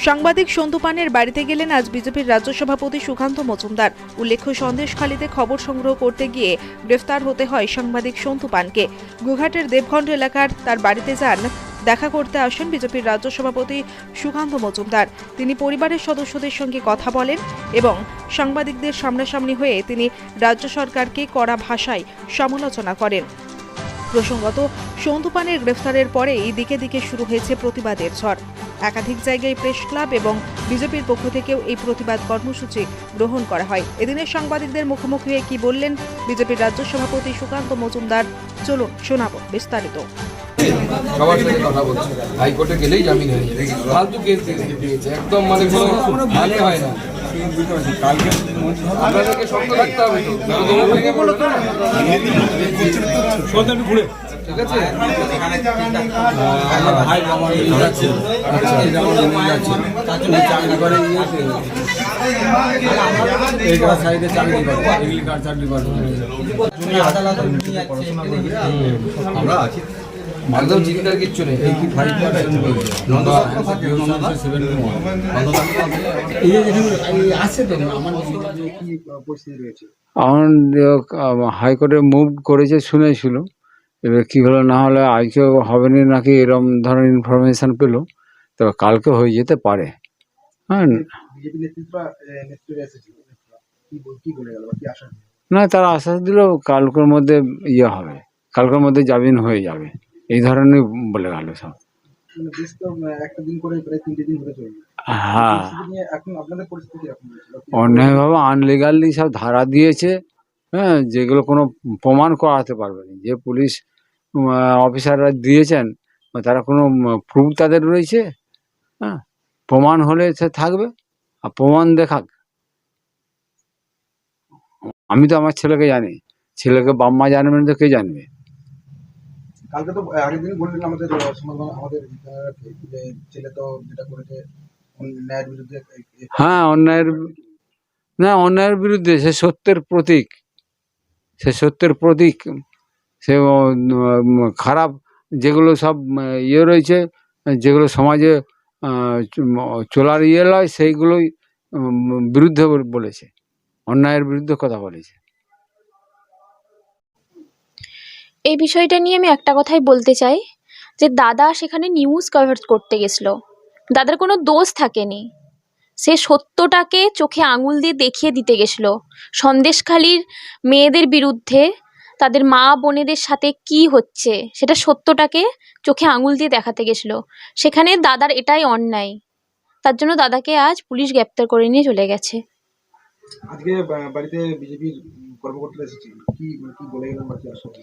সাংবাদিক সন্তু পানের বাড়িতে গেলেন আজ বিজেপির রাজ্য সভাপতি সুকান্ত মজুমদার। উল্লেখ্য, সন্দেশখালীতে খবর সংগ্রহ করতে গিয়ে গ্রেফতার হতে হয় সাংবাদিক সন্তু পানকে। গোঘাটের দেবঘণ্ট এলাকার তার বাড়িতে যান দেখা করতে আসেন বিজেপির রাজ্য সভাপতি সুকান্ত মজুমদার। তিনি পরিবারের সদস্যদের সঙ্গে কথা বলেন এবং সাংবাদিকদের সামনাসামনি হয়ে তিনি রাজ্য সরকারকে কড়া ভাষায় সমালোচনা করেন। প্রসঙ্গত, সন্তু পানের গ্রেফতারের পরেই দিকে দিকে শুরু হয়েছে প্রতিবাদের ঝড়। একাধিক জায়গায় প্রেস ক্লাব এবং বিজেপির পক্ষ থেকেও এই প্রতিবাদ কর্মসূচি গ্রহণ করা হয়। এদিনের সাংবাদিকদের মুখোমুখি হয়ে কি বললেন বিজেপির রাজ্য সভাপতি সুকান্ত মজুমদার, চলুন শোনাবো বিস্তারিত। সবার সাথে কথা বলছে, হাইকোর্টে গেলেই জামিন হয়ে যায়। ফালতু কেস দিয়েছে, একদম মানে মানে হয় না। আপনাদেরকে সঙ্গে থাকতে হবে তো, ভেঙে পড়লো তো, ঠিক আছে? আমরা আছি, একদম চিন্তার কিচ্ছু নেই। হাইকোর্টে মুভ করেছে শুনেছিল, এবার কী হলো না হলে আজকে হবে না নাকি এরকম ধরনের ইনফরমেশান পেলো, তবে কালকে হয়ে যেতে পারে। হ্যাঁ, না তারা আশ্বাস দিল কালকের মধ্যে ইয়ে হবে, কালকের মধ্যে জামিন হয়ে যাবে, এই ধরনের বলে গেল সব। হ্যাঁ, অন্যায়ভাবে আনলিগালি সব ধারা দিয়েছে, হ্যাঁ, যেগুলো কোনো প্রমাণ করাতে পারবে না। যে পুলিশ অফিসাররা দিয়েছেন তারা কোনো প্রুফ তাদের রয়েছে? হ্যাঁ, প্রমাণ হলে সে থাকবে, আর প্রমাণ দেখাক। আমি তো আমার ছেলেকে জানি, ছেলেকে বাপ মা জানবে না তো কে জানবে? কালকে তো আগের দিন বললেন আমাদের ছেলে তো যেটা করেছে অন্যায়ের বিরুদ্ধে। হ্যাঁ, অন্যায়ের বিরুদ্ধে, সে সত্যের প্রতীক, সে সত্যের প্রতীক। সে খারাপ যেগুলো সব ইয়ে রয়েছে, যেগুলো সমাজে চলার ইয়ে নয়, সেইগুলোই বিরুদ্ধে বলেছে, অন্যায়ের বিরুদ্ধে কথা বলেছে। এই বিষয়টা নিয়ে আমি একটা কথাই বলতে চাই যে দাদা সেখানে নিউজ কভার করতে গেছিল, দাদার কোনো দোষ থাকেনি, সে সত্যটাকে চোখে আঙুল দিয়ে দেখিয়ে দিতে গেছিল। সন্দেশখালীর মেয়েদের বিরুদ্ধে, তাদের মা বোনেদের সাথে কি হচ্ছে সেটা সত্যটাকে চোখে আঙুল দিয়ে দেখাতে গেছিল। সেখানে দাদার এটাই অন্যায়, তার জন্য দাদাকে আজ পুলিশ গ্রেপ্তার করে নিয়ে চলে গেছে। আজকে বাড়িতে বিজেপির কর্মকর্তারা এসেছেন, কি বলে গেলেন বা কি আশ্বাস?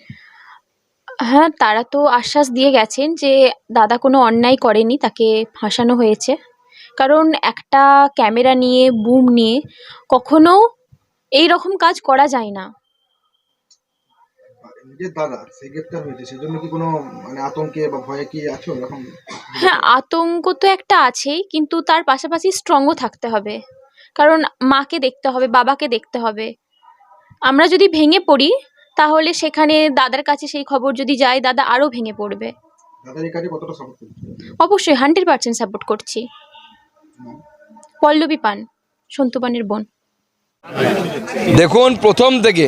হ্যাঁ, তারা তো আশ্বাস দিয়ে গেছেন যে দাদা কোনো অন্যায় করেনি, তাকে ফাঁসানো হয়েছে। কারণ একটা ক্যামেরা নিয়ে, বুম নিয়ে কখনো এই রকম কাজ করা যায় না। যে দাদা সে গ্রেপ্তার হয়েছে, সেজন্য কি কোনো মানে আতঙ্কে বা ভয়ে কি আছো এখন? হ্যাঁ, আতঙ্ক তো একটা আছেই, কিন্তু তার পাশাপাশি স্ট্রংও থাকতে হবে, কারণ মাকে দেখতে হবে, বাবাকে দেখতে হবে। আমরা যদি ভেঙে পড়ি তাহলে সেখানে দাদার কাছে সেই খবর যদি যায়, দাদা আরও ভেঙে পড়বে। দাদার এই কাজে কতটা সাপোর্ট করছে? অবশ্যই 100% সাপোর্ট করছি। পল্লবী পান, সন্তু পানের বোন। দেখুন, প্রথম থেকে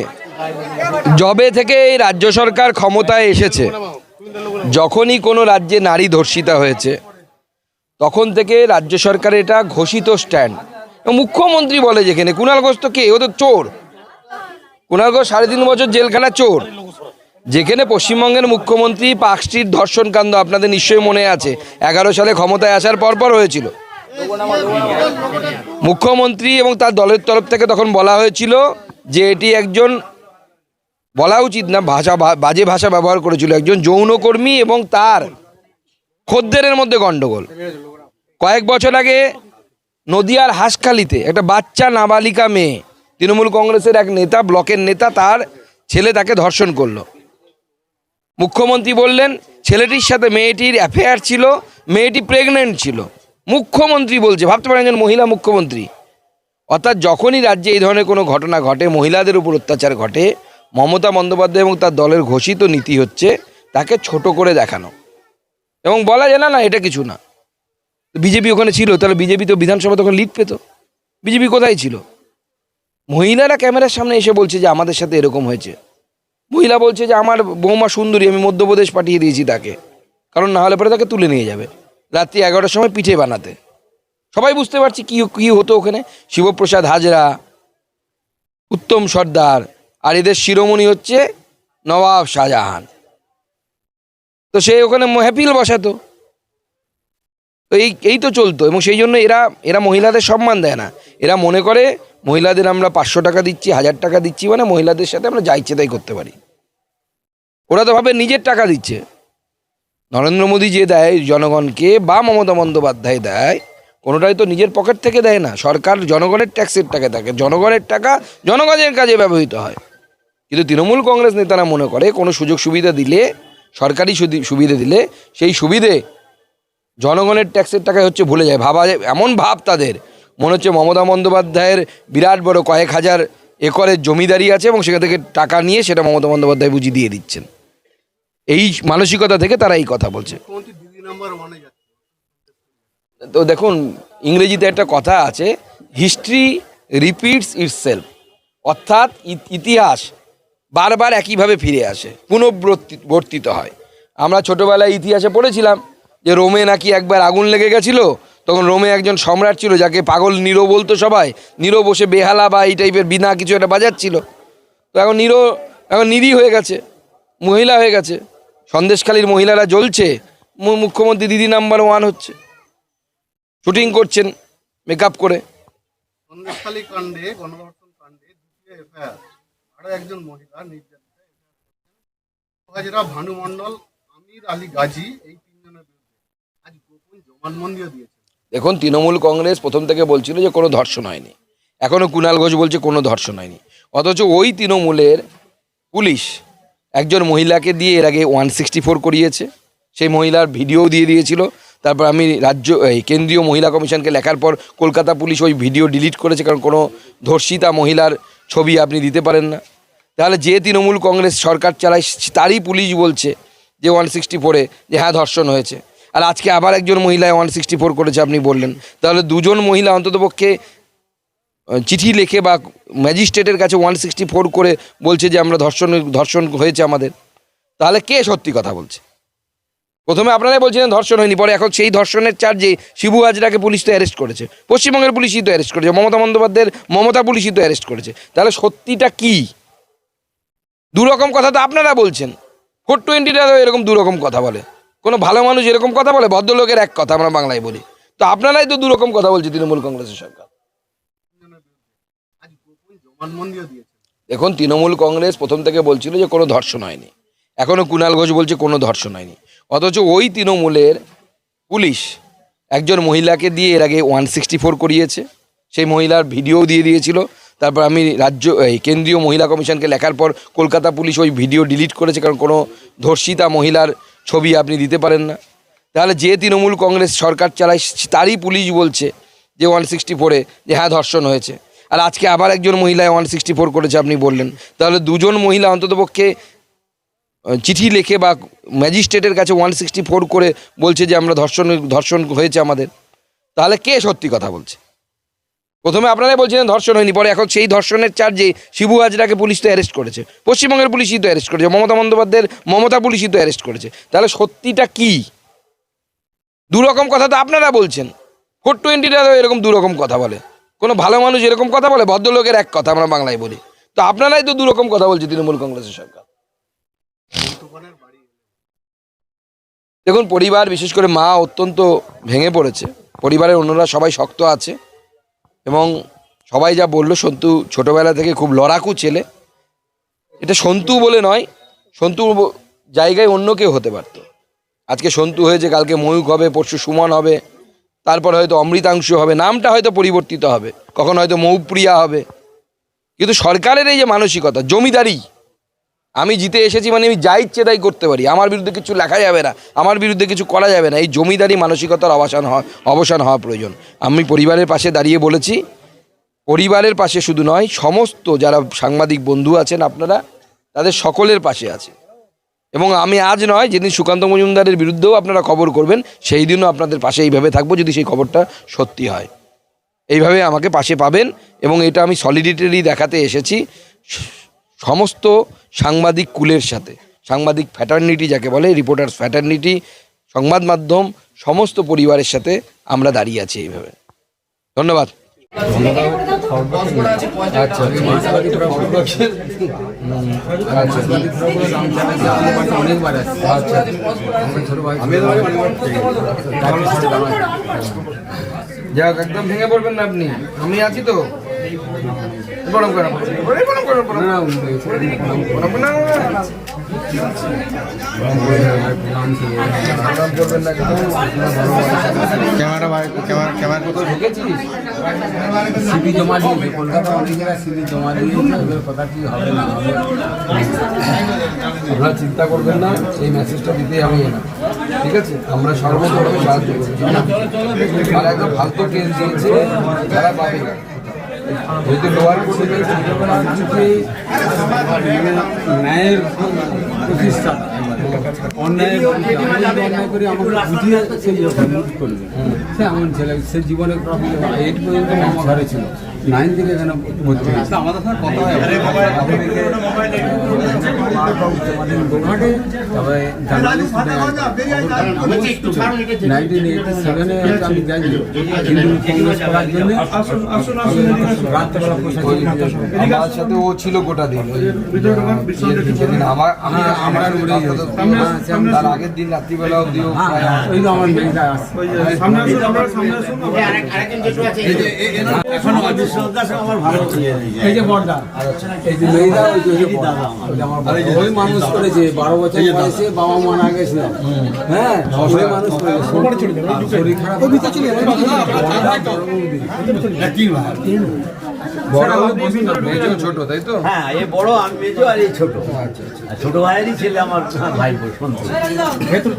যবে থেকে এই রাজ্য সরকার ক্ষমতায় এসেছে, যখনই কোনো রাজ্যে নারী ধর্ষিতা হয়েছে, তখন থেকে রাজ্য সরকারের এটা ঘোষিত স্ট্যান্ড। মুখ্যমন্ত্রী বলে, যেখানে কুণাল ঘোষ তো কে, ও তো চোর, কুণাল ঘোষ 3.5 বছর জেলখানা চোর। যেখানে পশ্চিমবঙ্গের মুখ্যমন্ত্রী পার্ক স্ট্রিট ধর্ষণ কাণ্ড আপনাদের নিশ্চয়ই মনে আছে, 11 সালে ক্ষমতায় আসার পর হয়েছিল। মুখ্যমন্ত্রী এবং তার দলের তরফ থেকে তখন বলা হয়েছিল যে এটি একজন, বলা উচিত না, বাজে ভাষা ব্যবহার করেছিল, একজন যৌনকর্মী এবং তার খদ্দেরের মধ্যে গন্ডগোল। কয়েক বছর আগে নদিয়ার হাঁসখালিতে একটা বাচ্চা নাবালিকা মেয়ে, তৃণমূল কংগ্রেসের এক নেতা, ব্লকের নেতা, তার ছেলে তাকে ধর্ষণ করলো। মুখ্যমন্ত্রী বললেন ছেলেটির সাথে মেয়েটির অ্যাফেয়ার ছিল, মেয়েটি প্রেগনেন্ট ছিল। মুখ্যমন্ত্রী বলছে, ভাবতে পারেন একজন মহিলা মুখ্যমন্ত্রী। অর্থাৎ যখনই রাজ্যে এই ধরনের কোনো ঘটনা ঘটে, মহিলাদের উপর অত্যাচার ঘটে, মমতা বন্দ্যোপাধ্যায় এবং তার দলের ঘোষিত নীতি হচ্ছে তাকে ছোট করে দেখানো এবং বলা যায় না এটা কিছু না। বিজেপি ওখানে ছিল, তাহলে বিজেপি তো বিধানসভা তখন লিড পেত। বিজেপি কোথায় ছিল? মহিলারা ক্যামেরার সামনে এসে বলছে যে আমাদের সাথে এরকম হয়েছে। মহিলা বলছে যে আমার বৌমা সুন্দরী, আমি মধ্যপ্রদেশ পাঠিয়ে দিয়েছি তাকে, কারণ না হলে পরে তাকে তুলে নিয়ে যাবে রাত্রি 11টার সময় পিঠে বানাতে। সবাই বুঝতে পারছি কি কি হতো ওখানে। শিবপ্রসাদ হাজরা, উত্তম সর্দার, আর এদের শিরোমণি হচ্ছে নবাব শাহজাহান। তো সে ওখানে হ্যাপিল বসাতো। তো এই তো চলতো। এবং সেই জন্য এরা মহিলাদের সম্মান দেয় না। এরা মনে করে মহিলাদের আমরা 500 টাকা দিচ্ছি, 1000 টাকা দিচ্ছি, মানে মহিলাদের সাথে আমরা যা ইচ্ছে তাই করতে পারি। ওরা তো ভাবে নিজের টাকা দিচ্ছে। নরেন্দ্র মোদী যে দেয় জনগণকে, বা মমতা বন্দ্যোপাধ্যায় দেয়, কোনোটাই তো নিজের পকেট থেকে দেয় না। সরকার জনগণের ট্যাক্সের টাকা থাকে, জনগণের টাকা জনগণের কাজে ব্যবহৃত হয়। কিন্তু তৃণমূল কংগ্রেস নেতারা মনে করে কোনো সুযোগ সুবিধা দিলে, সরকারি সুবিধা দিলে, সেই সুবিধে জনগণের ট্যাক্সের টাকায় হচ্ছে ভুলে যায়। এমন ভাব তাদের, মনে হচ্ছে মমতা বন্দ্যোপাধ্যায়ের বিরাট বড় কয়েক হাজার একরের জমিদারি আছে এবং সেখান থেকে টাকা নিয়ে সেটা মমতা বন্দ্যোপাধ্যায় বুঝিয়ে দিয়ে দিচ্ছেন। এই মানসিকতা থেকে তারা এই কথা বলছে। তো দেখুন, ইংরেজিতে একটা কথা আছে, হিস্ট্রি রিপিটস ইটসেলফ, অর্থাৎ ইতিহাস বারবার একইভাবে ফিরে আসে, পুনরাবর্তিত হয়। আমরা ছোটোবেলায় ইতিহাসে পড়েছিলাম যে রোমে নাকি একবার আগুন লেগে গেছিলো, তখন রোমে একজন সম্রাট ছিল যাকে পাগল নিরো বলতো সবাই। নিরো বসে বেহালা বা এই টাইপের বিনা কিছু একটা বাজাচ্ছিল। তো এখন নিরো এখন নিরী হয়ে গেছে, মহিলা হয়ে গেছে। সন্দেশখালীর মহিলারা জ্বলছে, মুখ্যমন্ত্রী দিদি নাম্বার 1 হচ্ছে, শুটিং করছেন মেকআপ করে। সন্দেশখালী কাণ্ডে, গণধর্ষণ কাণ্ডে দ্বিতীয় এফআইআর, আরো একজন মহিলা নির্যাতিতা, হাজরা, ভানু মণ্ডল, আমির আলী গাজী, এই 3 জনের বিরুদ্ধে আজ গোপন জবানবন্দিও দিয়েছে। দেখুন, তৃণমূল কংগ্রেস প্রথম থেকে বলছিল যে কোনো ধর্ষণ হয়নি, এখনও কুণাল ঘোষ বলছে কোনো ধর্ষণ হয়নি। অথচ ওই তৃণমূলের পুলিশ একজন মহিলাকে দিয়ে এর আগে 164 করিয়েছে। সেই মহিলার ভিডিও দিয়ে দিয়েছিল। তারপর আমি কেন্দ্রীয় মহিলা কমিশনকে লেখার পর কলকাতা পুলিশ ওই ভিডিও ডিলিট করেছে, কারণ কোনো ধর্ষিতা মহিলার ছবি আপনি দিতে পারেন না। তাহলে যে তৃণমূল কংগ্রেস সরকার চালায় তারই পুলিশ বলছে যে 164-এ যে হ্যাঁ ধর্ষণ হয়েছে। আর আজকে আবার একজন মহিলায় 164 করেছে আপনি বললেন। তাহলে দুজন মহিলা অন্ততপক্ষে চিঠি লিখে বা ম্যাজিস্ট্রেটের কাছে 164 করে বলছে যে আমরা ধর্ষণ হয়েছে আমাদের। তাহলে কে সত্যি কথা বলছে? প্রথমে আপনারাই বলছিলেন ধর্ষণ হয়নি, পরে এখন সেই ধর্ষণের চার্জে শিবু হাজরাকে পুলিশ তো অ্যারেস্ট করেছে, পশ্চিমবঙ্গের পুলিশই তো অ্যারেস্ট করেছে, মমতা বন্দ্যোপাধ্যায়ের মমতা পুলিশই তো অ্যারেস্ট করেছে। তাহলে সত্যিটা কি? দুরকম কথা তো আপনারা বলছেন। 420টা এরকম দুরকম কথা বলে। কোনো ভালো মানুষ এরকম কথা বলে? ভদ্রলোকের এক কথা আমরা বাংলায় বলি। তো আপনারাই তো দুরকম কথা বলছে তৃণমূল কংগ্রেসের সরকার। আজ গোপন জবানবন্দিও দিয়েছে। দেখুন, তৃণমূল কংগ্রেস প্রথম থেকে বলছিল যে কোনো ধর্ষণ হয়নি, এখনও কুণাল ঘোষ বলছে কোনো ধর্ষণ হয়নি। অথচ ওই তৃণমূলের পুলিশ একজন মহিলাকে দিয়ে এর আগে 164 করিয়েছে। সেই মহিলার ভিডিও দিয়ে দিয়েছিল। তারপর আমি কেন্দ্রীয় মহিলা কমিশনকে লেখার পর কলকাতা পুলিশ ওই ভিডিও ডিলিট করেছে, কারণ কোনো ধর্ষিতা মহিলার ছবি আপনি দিতে পারেন না। তাহলে যে তৃণমূল কংগ্রেস সরকার চালায় তারই পুলিশ বলছে যে 164-এ যে হ্যাঁ ধর্ষণ হয়েছে। আর আজকে আবার একজন মহিলায় 164 করেছে আপনি বললেন। তাহলে দুজন মহিলা অন্ততপক্ষে চিঠি লিখে বা ম্যাজিস্ট্রেটের কাছে 164 করে বলছে যে আমরা ধর্ষণ হয়েছে আমাদের। তাহলে কে সত্যি কথা বলছে? প্রথমে আপনারাই বলছিলেন ধর্ষণ হয়নি, পরে এখন সেই ধর্ষণের চার্জে শিবু হাজরাকে পুলিশ তো অ্যারেস্ট করেছে, পশ্চিমবঙ্গের পুলিশই তো অ্যারেস্ট করেছে, মমতা বন্দ্যোপাধ্যায়ের মমতা পুলিশই তো অ্যারেস্ট করেছে। তাহলে সত্যিটা কি? দুরকম কথা তো আপনারা বলছেন। 420টা এরকম দুরকম কথা বলে। কোনো ভালো মানুষ এরকম কথা বলে? ভদ্রলোকের এক কথা আমরা বাংলায় বলি। তো আপনারাই তো দুরকম কথা বলছে তৃণমূল কংগ্রেসের সরকার। দেখুন, পরিবার বিশেষ করে মা অত্যন্ত ভেঙে পড়েছে। পরিবারের অন্যরা সবাই শক্ত আছে এবং সবাই যা বললো, সন্তু ছোটোবেলা থেকে খুব লড়াকু ছেলে। এটা সন্তু বলে নয়, সন্তু জায়গায় অন্য কেউ হতে পারত। আজকে সন্তু হয়েছে, কালকে ময়ূক হবে, পরশু সুমন হবে, তারপর হয়তো অমৃতাংশু হবে, নামটা হয়তো পরিবর্তিত হবে, কখন হয়তো মৌপ্রিয়া হবে। কিন্তু সরকারের এই যে মানসিকতা, জমিদারি, আমি জিতে এসেছি মানে আমি যা ইচ্ছে তাই করতে পারি, আমার বিরুদ্ধে কিছু লেখা যাবে না, আমার বিরুদ্ধে কিছু করা যাবে না, এই জমিদারি মানসিকতার অবসান হওয়া প্রয়োজন। আমি পরিবারের পাশে দাঁড়িয়ে বলেছি, পরিবারের পাশে শুধু নয়, সমস্ত যারা সাংবাদিক বন্ধু আছেন আপনারা, তাদের সকলের পাশে আছে। এবং আমি আজ নয়, যেদিন সুকান্ত মজুমদারের বিরুদ্ধেও আপনারা খবর করবেন সেই দিনও আপনাদের পাশে এইভাবে থাকবো, যদি সেই খবরটা সত্যি হয়। এইভাবে আমাকে পাশে পাবেন, এবং এটা আমি সলিডিটারি দেখাতে এসেছি সমস্ত সাংবাদিক কুলের সাথে, সাংবাদিক ফ্যাটার্নিটি যাকে বলে, রিপোর্টার্স ফ্যাটার্নিটি, সংবাদ মাধ্যম, সমস্ত পরিবারের সাথে আমরা দাঁড়িয়ে আছি এইভাবে। ধন্যবাদ। যাক, একদম ভেঙে পড়বেন না আপনি, আমি আছি তো। প্রণাম করেন, ক্যামেরা কোথাও ঢুকেছিস? সিবি জমা দিয়েছে কলকাতা, অনেক জায়গায় সিবি জমা দিয়েছে, এবার কথা কি হবে না হবে আপনারা চিন্তা করবেন না, সেই মেসেজটা দিতেই হবে না, ঠিক আছে? আমরা সর্বধর্মে সাহায্য করবো। আর একদম ফালতু কেস দিয়েছে যারা পাবে না, যেহেতু লোয়ার কোর্টে ন্যায়ের প্রতিষ্ঠা, অন্যায় করে আমাকে বুঝিয়ে সেই করবে, সে এমন ছেলে, সে জীবনে প্রবলেম 8 পর্যন্ত মামা ঘরে ছিল, 9 থেকে এখানে ভর্তি হয়েছে। আমাদের সাথে কথা হয় গোঘাটে, তবে জার্নালিস্ট 1987-এ আমি যাইনি, কিন্তু কংগ্রেস করার জন্য রাত্রেবেলা আমার সাথে ও ছিল গোটা দিন, আমার তার আগের দিন রাত্রিবেলা অব্দি ওই তো আমার মেয়েটা আসছে। এই যে বড়দা, এই যে মেয়েটা, ওই মানুষ করেছে 12 বছর বয়সে, বাবা মারা গেছিল, হ্যাঁ ওই মানুষ করেছে, শরীর খারাপ, ছোট, তাই তো? হ্যাঁ, এ বড়, আমি মেজো, আর এই ছোট। আর ছোট ভাইয়েরই ছেলে আমার ভাই সন্তু। ভেতরে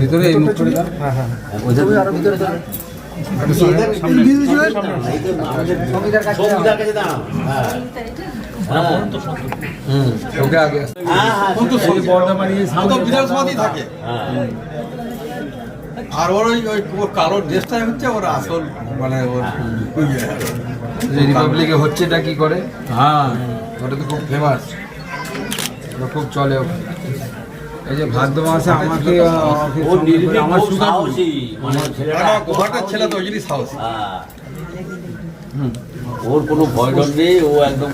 ভিতরে এই মুখ করে দাও। ভিতরে সঙ্গীতার কাছে দাঁড়াও। ওকে আগে থাকে। আর ওর ওই কালো ড্রেসটাই হচ্ছে ওর আসল, মানে ওর রিপাবলিকে হচ্ছেটা কি করে, হ্যাঁ ওটা তো খুব ফেমাস, খুব চলে। এই যে ভাদ্র মাসে আমাকে ও নির্ভীক, আমার খুব সুগার, সাহসী, মানে ছেলেটা গোহাটার ছেলে তো ওই জন্যই সাহসী। ওর কোনো ভয় ডর নেই, ও একদম